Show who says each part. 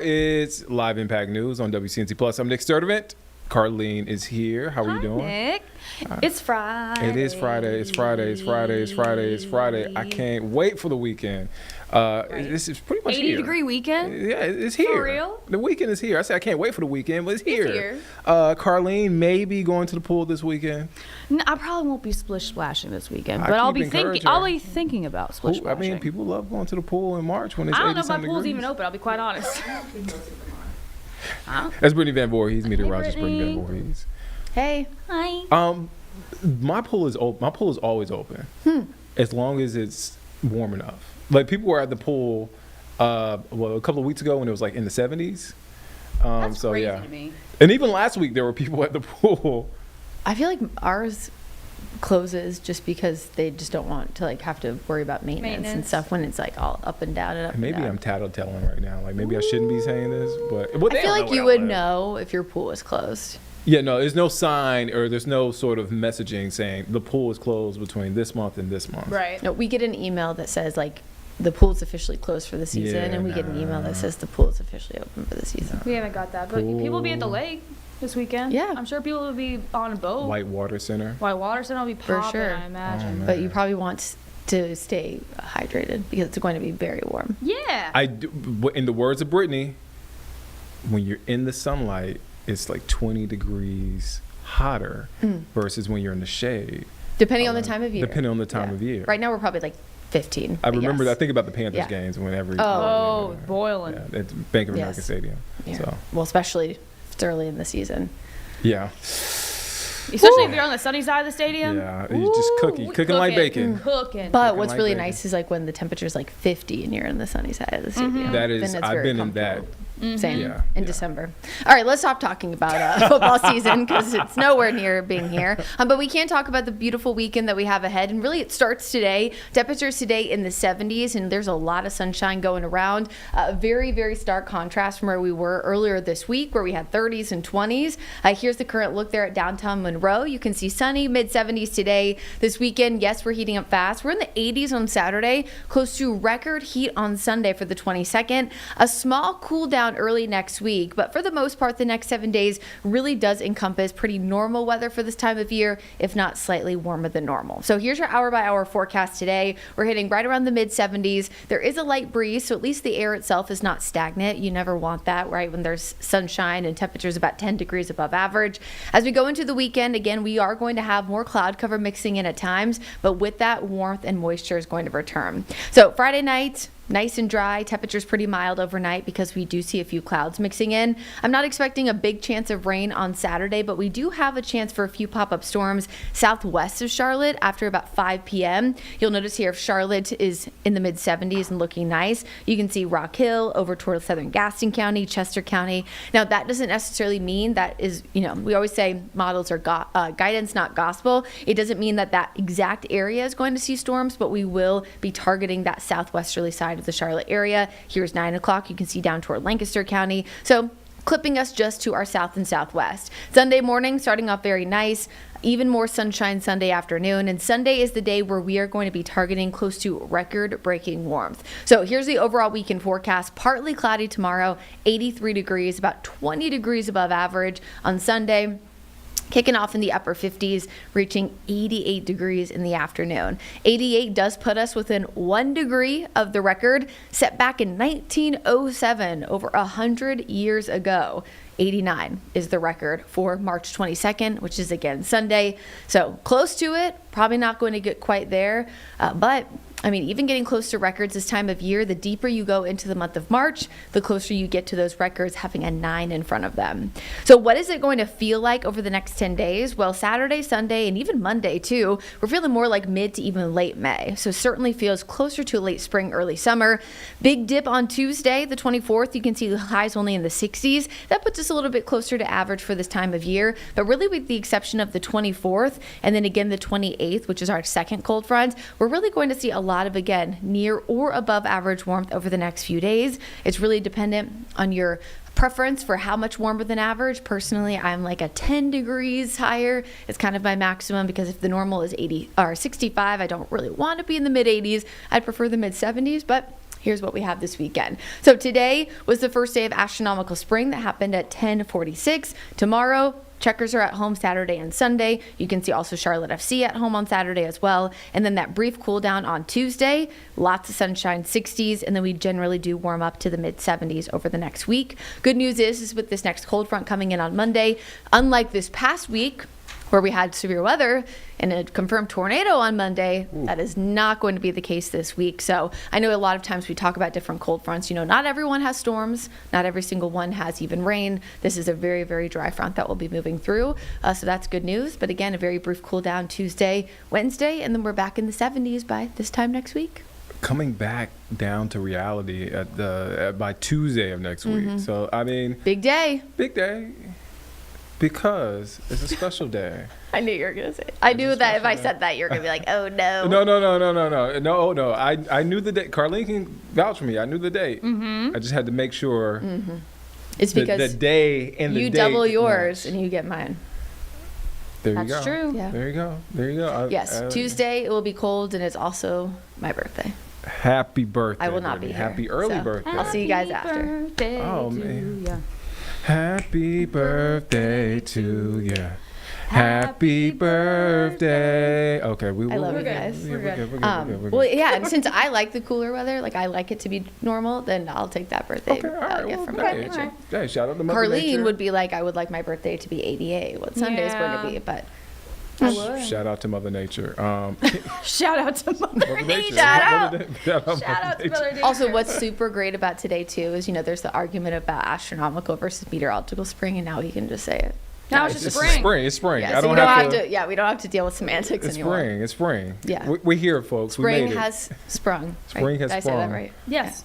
Speaker 1: It's Live Impact News on WCNC Plus. I'm Nick Sturdivant. Carlene is here. How are you doing?
Speaker 2: Nick. It's Friday.
Speaker 1: It is Friday. It's Friday. It's Friday. It's Friday. It's Friday. I can't wait for the weekend. This is pretty much
Speaker 2: 80-degree weekend?
Speaker 1: Yeah, it's here.
Speaker 2: For real?
Speaker 1: The weekend is here. I said I can't wait for the weekend, but it's here.
Speaker 2: It's here.
Speaker 1: Carlene may be going to the pool this weekend.
Speaker 2: No, I probably won't be splish splashing this weekend,
Speaker 1: I
Speaker 2: but I'll
Speaker 1: keep
Speaker 2: be thinking.
Speaker 1: encouraging
Speaker 2: I'll
Speaker 1: her.
Speaker 2: be thinking about splish
Speaker 1: I
Speaker 2: splashing.
Speaker 1: mean, people love going to the pool in March when it's 80
Speaker 2: I don't know if my
Speaker 1: something
Speaker 2: pool's
Speaker 1: degrees.
Speaker 2: even open. I'll be quite honest.
Speaker 1: That's Brittany Van Voorhees, meteorologist
Speaker 2: Brittany.
Speaker 1: Brittany Van Voorhees.
Speaker 2: Hey. Hi.
Speaker 1: My pool is open. My pool is always open, as long as it's warm enough. Like people were at the pool, a couple of weeks ago when it was like in the 70s.
Speaker 2: That's
Speaker 1: so
Speaker 2: crazy
Speaker 1: yeah,
Speaker 2: to me.
Speaker 1: and even last week there were people at the pool.
Speaker 3: I feel like ours closes just because they just don't want to like have to worry about maintenance and stuff when it's like all up and down and up
Speaker 1: Maybe
Speaker 3: and down.
Speaker 1: I'm tattletelling right now. Like maybe I shouldn't be saying this, but
Speaker 3: I feel like you would know if your pool is closed.
Speaker 1: Yeah, no, there's no sign or there's no sort of messaging saying the pool is closed between this month and this month.
Speaker 2: Right.
Speaker 3: No, we get an email that says like the pool's officially closed for the season,
Speaker 1: Yeah,
Speaker 3: and we get an email
Speaker 1: nah.
Speaker 3: that says the pool is officially open for the season.
Speaker 2: We haven't got that, but people will be at the lake this weekend.
Speaker 3: Yeah.
Speaker 2: I'm sure people will be on a boat.
Speaker 1: White Water Center.
Speaker 2: White Water Center will be
Speaker 3: For
Speaker 2: popping,
Speaker 3: sure.
Speaker 2: I imagine.
Speaker 3: But you probably want to stay hydrated because it's going to be very warm.
Speaker 2: Yeah.
Speaker 1: I do, in the words of Brittany, when you're in the sunlight, it's like 20 degrees hotter versus when you're in the shade.
Speaker 3: Depending on the time of year.
Speaker 1: Depending on the time of year.
Speaker 3: Right now we're probably like 15.
Speaker 1: I remember
Speaker 3: yes.
Speaker 1: I think about the Panthers
Speaker 3: Yeah.
Speaker 1: games whenever.
Speaker 2: Oh, boiling.
Speaker 1: Yeah, at Bank of America
Speaker 3: Yes.
Speaker 1: Stadium.
Speaker 3: Yeah.
Speaker 1: So
Speaker 3: Well, especially if it's early in the season.
Speaker 1: yeah,
Speaker 2: Especially if you're on the sunny side of the stadium.
Speaker 1: yeah, you just cooking like bacon.
Speaker 2: Cooking.
Speaker 3: But
Speaker 1: Looking
Speaker 3: what's
Speaker 1: like
Speaker 3: really
Speaker 1: bacon.
Speaker 3: nice is like when the temperature's like 50 and you're in the sunny side of the stadium.
Speaker 1: That is,
Speaker 3: Then it's
Speaker 1: I've
Speaker 3: very
Speaker 1: been in that.
Speaker 3: comfortable. Same
Speaker 1: Yeah,
Speaker 3: in
Speaker 1: yeah.
Speaker 3: December. All right, let's stop talking about football season because it's nowhere near being here. But we can talk about the beautiful weekend that we have ahead. And really, it starts today. Temperatures today in the 70s, and there's a lot of sunshine going around. Very, very stark contrast from where we were earlier this week, where we had 30s and 20s. Here's the current look there at downtown Monroe. You can see sunny, mid 70s today. This weekend, yes, we're heating up fast. We're in the 80s on Saturday, close to record heat on Sunday for the 22nd. A small cool down early next week, but for the most part, the next 7 days really does encompass pretty normal weather for this time of year, if not slightly warmer than normal. So here's your hour-by-hour forecast today. We're hitting right around the mid-70s. There is a light breeze, so at least the air itself is not stagnant. You never want that, right, when there's sunshine and temperatures about 10 degrees above average. As we go into the weekend, again, we are going to have more cloud cover mixing in at times, but with that, warmth and moisture is going to return. So Friday night, nice and dry. Temperatures pretty mild overnight because we do see a few clouds mixing in. I'm not expecting a big chance of rain on Saturday, but we do have a chance for a few pop-up storms southwest of Charlotte after about 5 p.m. You'll notice here if Charlotte is in the mid-70s and looking nice, you can see Rock Hill over toward southern Gaston County, Chester County. Now, that doesn't necessarily mean that is, we always say models are guidance, not gospel. It doesn't mean that that exact area is going to see storms, but we will be targeting that southwesterly side of the Charlotte area. Here's 9 o'clock. You can see down toward Lancaster County. So clipping us just to our south and southwest. Sunday morning starting off very nice. Even more sunshine Sunday afternoon. And Sunday is the day where we are going to be targeting close to record-breaking warmth. So here's the overall weekend forecast. Partly cloudy tomorrow, 83 degrees, about 20 degrees above average on Sunday. Kicking off in the upper 50s, reaching 88 degrees in the afternoon. 88 does put us within 1 degree of the record set back in 1907, over 100 years ago. 89 is the record for March 22nd, which is again Sunday. So close to it, probably not going to get quite there, but I mean, even getting close to records this time of year, the deeper you go into the month of March, the closer you get to those records having a 9 in front of them. So what is it going to feel like over the next 10 days? Well, Saturday, Sunday, and even Monday too, we're feeling more like mid to even late May. So certainly feels closer to late spring, early summer. Big dip on Tuesday, the 24th. You can see the highs only in the 60s. That puts us a little bit closer to average for this time of year, but really with the exception of the 24th and then again the 28th, which is our second cold front, we're really going to see a lot of, again, near or above average warmth over the next few days. It's really dependent on your preference for how much warmer than average. Personally, I'm like a 10 degrees higher. It's kind of my maximum because if the normal is 80 or 65, I don't really want to be in the mid 80s. I'd prefer the mid 70s, but here's what we have this weekend. So today was the first day of astronomical spring that happened at 10:46. Tomorrow, Checkers are at home Saturday and Sunday. You can see also Charlotte FC at home on Saturday as well. And then that brief cool down on Tuesday, lots of sunshine, 60s, and then we generally do warm up to the mid 70s over the next week. Good news is with this next cold front coming in on Monday, unlike this past week where we had severe weather and a confirmed tornado on Monday, that is not going to be the case this week. So I know a lot of times we talk about different cold fronts. Not everyone has storms. Not every single one has even rain. This is a very, very dry front that will be moving through. So that's good news. But again, a very brief cool down Tuesday, Wednesday, and then we're back in the 70s by this time next week.
Speaker 1: Coming back down to reality by Tuesday of next week. So, I mean.
Speaker 3: Big day.
Speaker 1: Big day. Because it's a special day.
Speaker 3: I knew you were going to say it. I knew that if I said that, you were going to be like, oh, no.
Speaker 1: No. I knew the date. Carlene can vouch for me. I knew the date. I just had to make sure.
Speaker 3: It's because
Speaker 1: the day and the
Speaker 3: you
Speaker 1: date
Speaker 3: double yours
Speaker 1: match.
Speaker 3: and you get mine.
Speaker 1: There you go.
Speaker 2: That's true.
Speaker 3: Yeah.
Speaker 1: There you go.
Speaker 3: Yes, Tuesday it will be cold and it's also my birthday.
Speaker 1: Happy birthday.
Speaker 3: I will not be
Speaker 1: baby.
Speaker 3: here.
Speaker 1: Happy early
Speaker 3: So,
Speaker 1: birthday.
Speaker 3: I'll see you guys after.
Speaker 2: Birthday
Speaker 1: Oh,
Speaker 2: to
Speaker 1: man.
Speaker 2: ya.
Speaker 1: Happy birthday to you. Happy birthday. Okay, we will.
Speaker 3: I love
Speaker 2: We're
Speaker 3: you
Speaker 2: good.
Speaker 3: guys.
Speaker 2: We're good.
Speaker 1: We're good.
Speaker 3: Well, yeah, and since I like the cooler weather, like I like it to be normal, then I'll take that birthday
Speaker 1: Okay, all right.
Speaker 3: gift
Speaker 1: Well,
Speaker 3: from
Speaker 1: hey,
Speaker 3: Mother Nature.
Speaker 1: hey, shout out to Mother
Speaker 3: Carlene
Speaker 1: Nature.
Speaker 3: would be like, I would like my birthday to be 88, what Sunday's going to be, but
Speaker 2: I would.
Speaker 1: Shout out to Mother Nature.
Speaker 2: Shout out to Mother Nature.
Speaker 3: Shout out.
Speaker 1: Shout out
Speaker 2: Shout out to Mother Nature.
Speaker 3: also what's super great about today too is, there's the argument about astronomical versus meteorological spring, and now we can just say it.
Speaker 2: Now it's just spring.
Speaker 1: It's spring.
Speaker 3: Yeah,
Speaker 1: I
Speaker 3: so
Speaker 1: don't
Speaker 3: we don't
Speaker 1: have to.
Speaker 3: yeah, we don't have to deal with semantics
Speaker 1: It's
Speaker 3: anymore.
Speaker 1: spring. It's spring.
Speaker 3: Yeah.
Speaker 1: We're here, folks. We
Speaker 3: Spring
Speaker 1: made it.
Speaker 3: has sprung.
Speaker 1: Spring
Speaker 3: right?
Speaker 1: has
Speaker 3: Did I say that
Speaker 1: sprung.
Speaker 3: right?
Speaker 2: Yes.